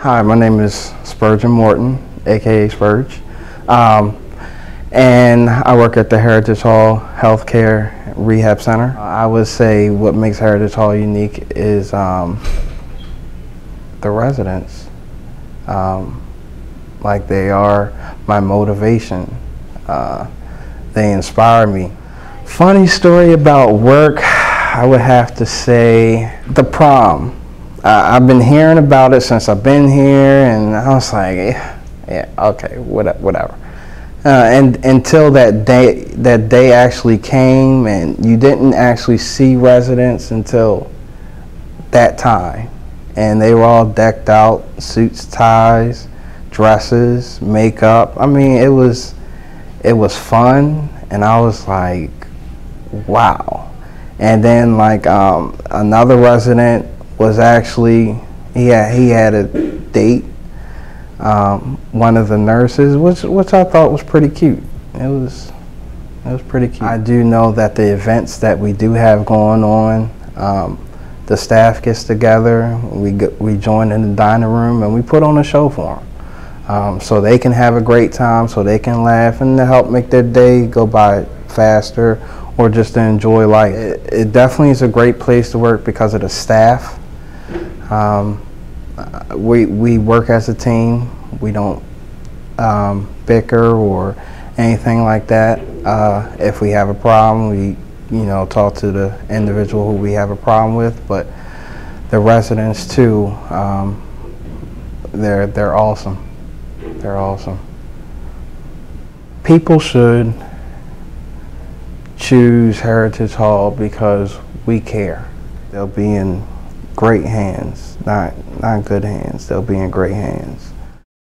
Hi, my name is Spurgeon Morton, aka Spurge, and I work at the Heritage Hall Healthcare Rehab Center. I would say what makes Heritage Hall unique is the residents. Like they are my motivation. They inspire me. Funny story about work, I would have to say the prom. I've been hearing about it since I've been here, and I was like, yeah, okay, whatever. And until that day actually came, and you didn't actually see residents until that time, and they were all decked out, suits, ties, dresses, makeup. I mean, it was fun, and I was like, wow. And then like another resident was actually, he had a date, one of the nurses, which I thought was pretty cute. It was pretty cute. I do know that the events that we do have going on, the staff gets together, we join in the dining room, and we put on a show for them, so they can have a great time, so they can laugh, and to help make their day go by faster, or just to enjoy life. It definitely is a great place to work because of the staff. We work as a team. We don't bicker or anything like that. If we have a problem, we talk to the individual who we have a problem with. But the residents too, they're awesome. They're awesome. People should choose Heritage Hall because we care. They'll be in great hands, not good hands. They'll be in great hands.